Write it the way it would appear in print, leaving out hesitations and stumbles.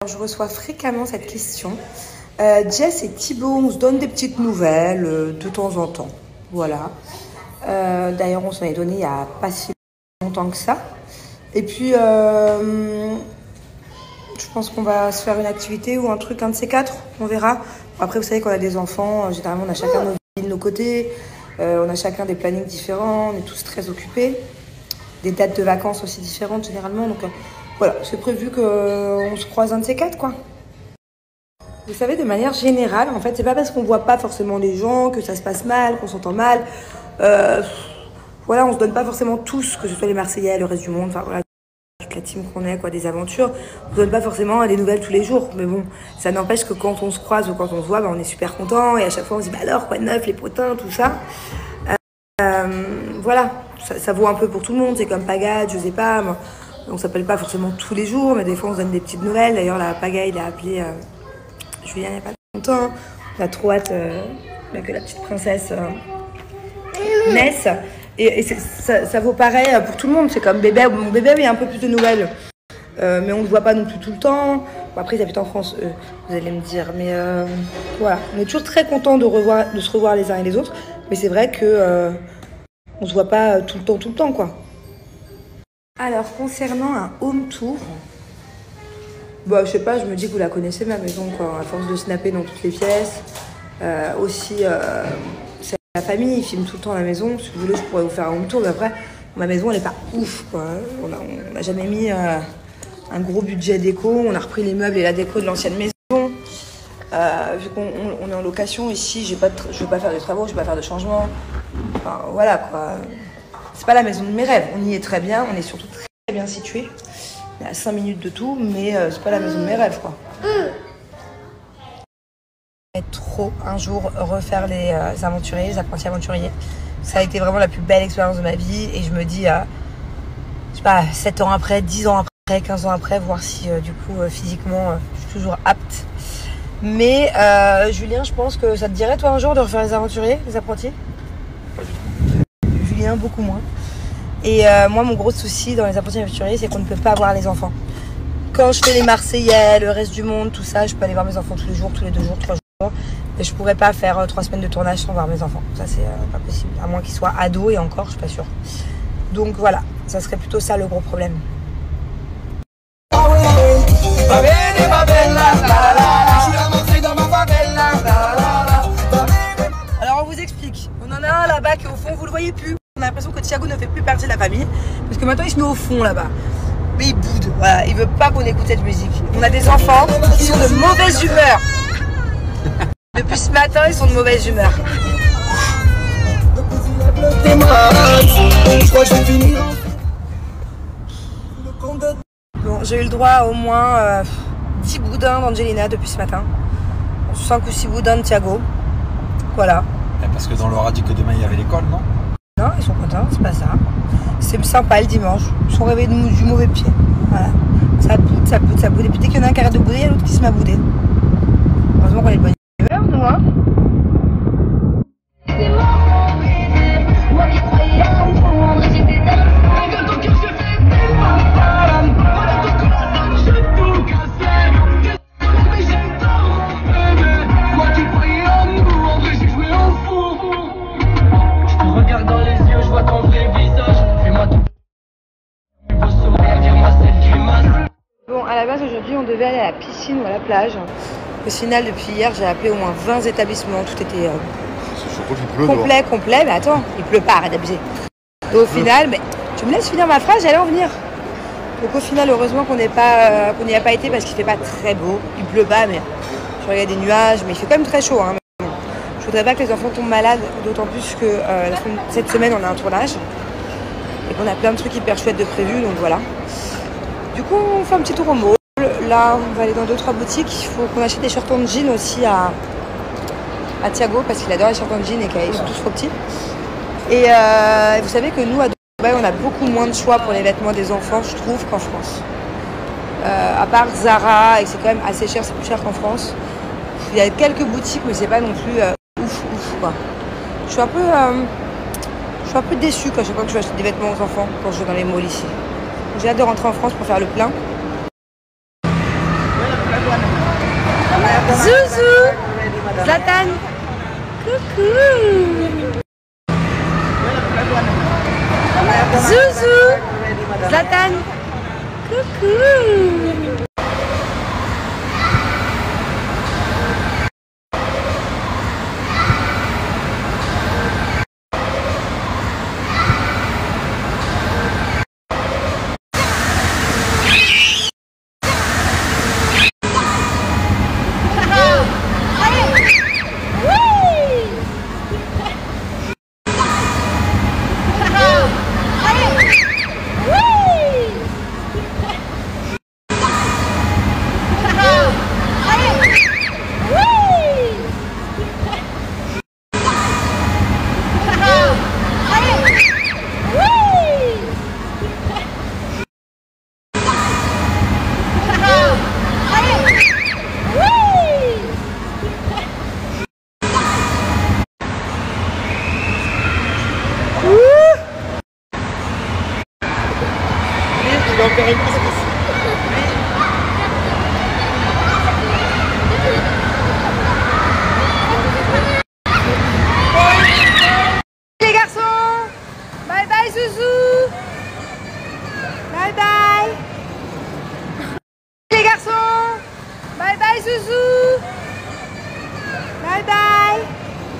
Je reçois fréquemment cette question. Jess et Thibaut, on se donne des petites nouvelles de temps en temps. Voilà. D'ailleurs, on s'en est donné il n'y a pas si longtemps que ça. Et puis, je pense qu'on va se faire une activité ou un truc, un de ces quatre. On verra. Après, vous savez qu'on a des enfants. Généralement, on a chacun nos vies de nos côtés. On a chacun des plannings différents. On est tous très occupés. Des dates de vacances aussi différentes, généralement. Donc, voilà, c'est prévu qu'on se croise un de ces quatre, quoi. Vous savez, de manière générale, en fait, c'est pas parce qu'on voit pas forcément les gens que ça se passe mal, qu'on s'entend mal. Voilà, on se donne pas forcément tous, que ce soit les Marseillais, le reste du monde, enfin voilà, toute la team qu'on est, quoi, des aventures. On se donne pas forcément des nouvelles tous les jours. Mais bon, ça n'empêche que quand on se croise ou quand on se voit, on est super content. Et à chaque fois, on se dit, bah alors, quoi de neuf, les potins, tout ça. Voilà, ça vaut un peu pour tout le monde. C'est comme Pagade, je sais pas. On s'appelle pas forcément tous les jours, mais des fois, on se donne des petites nouvelles. D'ailleurs, la Pagade, il a appelé Julien il n'y a pas longtemps. On a trop hâte que la petite princesse naisse. Et ça vaut pareil pour tout le monde. C'est comme bébé. Mon bébé, il y a un peu plus de nouvelles. Mais on ne le voit pas non plus tout le temps. Bon, après, ils habitent en France, eux, vous allez me dire. Mais voilà, on est toujours très contents de se revoir les uns et les autres. Mais c'est vrai que on se voit pas tout le temps, quoi. Alors, concernant un home tour, bah, je sais pas, je me dis que vous la connaissez, ma maison, quoi. À force de snapper dans toutes les pièces. Aussi, c'est la famille, ils filment tout le temps la maison. Si vous voulez, je pourrais vous faire un home tour. Mais après, ma maison, elle est pas ouf, quoi. On n'a jamais mis un gros budget déco. On a repris les meubles et la déco de l'ancienne maison. Vu qu'on est en location ici, je veux pas faire de travaux, je veux pas faire de changements. Enfin, voilà, quoi. C'est pas la maison de mes rêves. On y est très bien, on est surtout très bien situé. On est à 5 minutes de tout, mais c'est pas la maison de mes rêves, quoi. Trop un jour refaire les aventuriers, les apprentis aventuriers. Ça a été vraiment la plus belle expérience de ma vie et je me dis, je sais pas, 7 ans après, 10 ans après, 15 ans après, voir si du coup physiquement je suis toujours apte. Mais Julien, je pense que ça te dirait toi un jour de refaire les aventuriers, les apprentis? Pas du tout. Julien, beaucoup moins. Et moi, mon gros souci dans les apprentis aventuriers, c'est qu'on ne peut pas voir les enfants. Quand je fais les Marseillais, le reste du monde, tout ça, je peux aller voir mes enfants tous les jours, tous les 2 jours, 3 jours. Mais je pourrais pas faire 3 semaines de tournage sans voir mes enfants. Ça, c'est pas possible. À moins qu'ils soient ados et encore, je suis pas sûre. Donc voilà, ça serait plutôt ça le gros problème. Alors on vous explique. On en a un là-bas qui est au fond, vous le voyez plus. On a l'impression que Thiago ne fait plus partie de la famille. Parce que maintenant il se met au fond là-bas. Mais il boude, voilà, il veut pas qu'on écoute cette musique. On a des enfants qui sont de mauvaise humeur. Depuis ce matin, ils sont de mauvaise humeur. Bon, j'ai eu le droit à au moins 10 boudins d'Angelina depuis ce matin. 5 ou 6 boudins de Thiago. Voilà. Parce que dans l'aura dit que demain il y avait l'école, non? Non, ils sont contents, c'est pas ça. C'est sympa le dimanche. Ils sont réveillés du mauvais pied. Voilà. Ça boude, ça boude, ça boude. Et puis dès qu'il y en a un qui arrête de bouder, il y a l'autre qui se met à bouder. Heureusement qu'on est de bonne humeur, nous, hein. Bon, à la base, aujourd'hui, on devait aller à la piscine ou à la plage. Au final, depuis hier, j'ai appelé au moins 20 établissements. Tout était complet. Mais attends, il pleut pas, arrête d'abuser. Et au final, mais tu me laisses finir ma phrase, j'allais en venir. Donc au final, heureusement qu'on n'y a pas été parce qu'il fait pas très beau. Il pleut pas, mais je regarde des nuages, mais il fait quand même très chaud. Hein. Je voudrais pas que les enfants tombent malades, d'autant plus que cette semaine, on a un tournage. Et qu'on a plein de trucs hyper chouettes de prévus, donc voilà. Du coup, on fait un petit tour au mall. Là, on va aller dans 2-3 boutiques. Il faut qu'on achète des shorts en jean aussi à Thiago, parce qu'il adore les shorts en jean et qu'ils sont tous trop petits. Et vous savez que nous, à Dubaï, on a beaucoup moins de choix pour les vêtements des enfants, je trouve, qu'en France. À part Zara, et que c'est quand même assez cher, c'est plus cher qu'en France. Il y a quelques boutiques, mais c'est pas non plus ouf, quoi. Je suis un peu déçue quand chaque fois que je vais acheter des vêtements aux enfants quand je vais dans les malls ici. J'ai hâte de rentrer en France pour faire le plein. Zouzou, Zlatan, coucou. Zouzou, Zlatan, coucou. Les garçons, bye bye Zouzou, bye bye. Les garçons, bye bye Zouzou, bye bye.